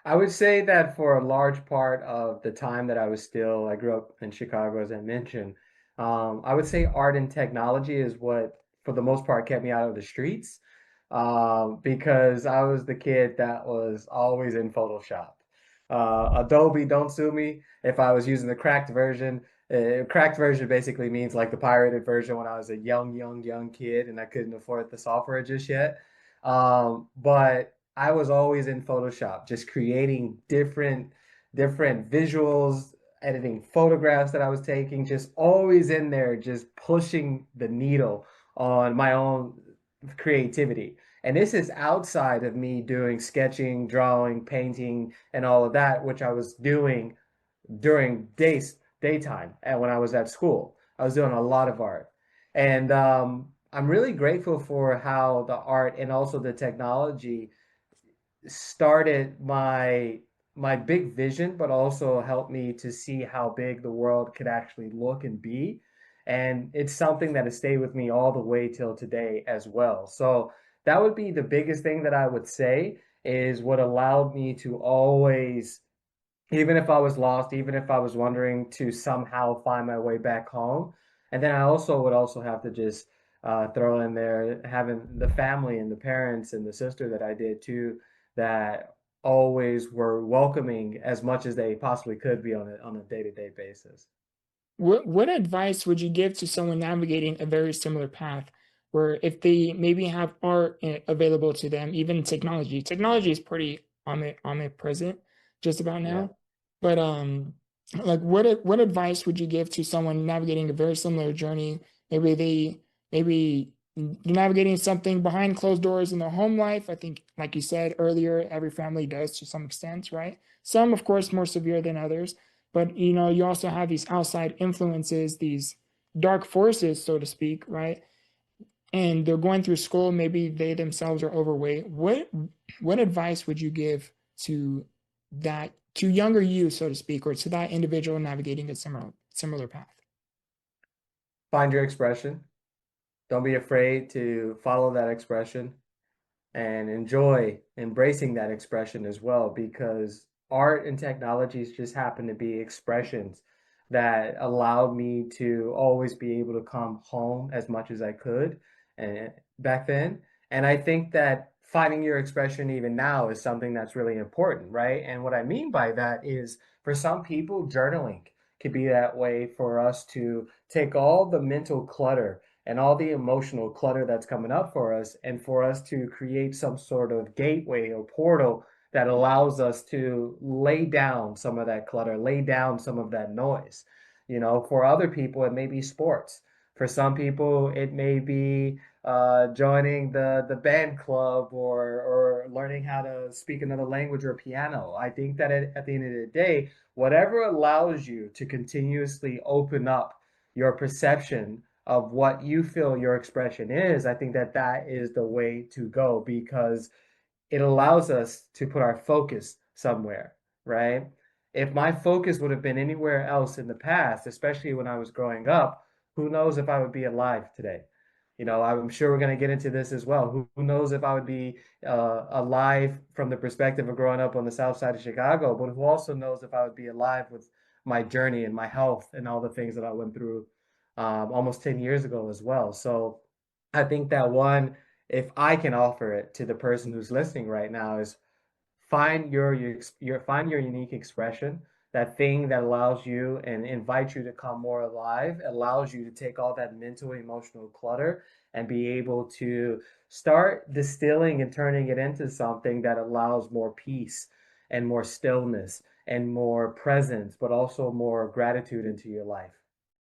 I would say that for a large part of the time that I grew up in Chicago, as I mentioned, I would say art and technology is what, for the most part, kept me out of the streets, because I was the kid that was always in Photoshop. Adobe, don't sue me if I was using the cracked version. Cracked version basically means like the pirated version when I was a young kid and I couldn't afford the software just yet. But I was always in Photoshop, just creating different visuals, editing photographs that I was taking, just always in there, just pushing the needle on my own creativity. And this is outside of me doing sketching, drawing, painting, and all of that, which I was doing during daytime and when I was at school. I was doing a lot of art. And I'm really grateful for how the art and also the technology started my big vision, but also helped me to see how big the world could actually look and be. And it's something that has stayed with me all the way till today as well. So that would be the biggest thing that I would say is what allowed me to always, even if I was lost, even if I was wondering, to somehow find my way back home. And then I also would also have to just throw in there having the family and the parents and the sister that I did too, that always were welcoming as much as they possibly could be on a day-to-day basis. What advice would you give to someone navigating a very similar path, where if they maybe have art available to them, even technology? Technology is pretty omnipresent just about Yeah. now. But like what advice would you give to someone navigating a very similar journey? Maybe maybe they're navigating something behind closed doors in their home life. I think, like you said earlier, every family does to some extent, right? Some, of course, more severe than others, but you also have these outside influences, these dark forces, so to speak, right? And they're going through school, maybe they themselves are overweight. What advice would you give to that, to younger you, so to speak, or to that individual navigating a similar path? Find your expression. Don't be afraid to follow that expression and enjoy embracing that expression as well, because art and technologies just happen to be expressions that allowed me to always be able to come home as much as I could and back then. And I think that finding your expression even now is something that's really important, right? And what I mean by that is, for some people, journaling could be that way for us to take all the mental clutter and all the emotional clutter that's coming up for us, and for us to create some sort of gateway or portal that allows us to lay down some of that clutter, lay down some of that noise. For other people, it may be sports. For some people, it may be joining the band club, or learning how to speak another language or piano. I think that at the end of the day, whatever allows you to continuously open up your perception of what you feel your expression is, I think that that is the way to go, because it allows us to put our focus somewhere, right? If my focus would have been anywhere else in the past, especially when I was growing up, who knows if I would be alive today? I'm sure we're going to get into this as well. Who knows if I would be alive from the perspective of growing up on the south side of Chicago, but who also knows if I would be alive with my journey and my health and all the things that I went through almost 10 years ago as well. So I think that one, if I can offer it to the person who's listening right now, is find your unique expression, that thing that allows you and invites you to come more alive, allows you to take all that mental, emotional clutter and be able to start distilling and turning it into something that allows more peace and more stillness and more presence, but also more gratitude into your life.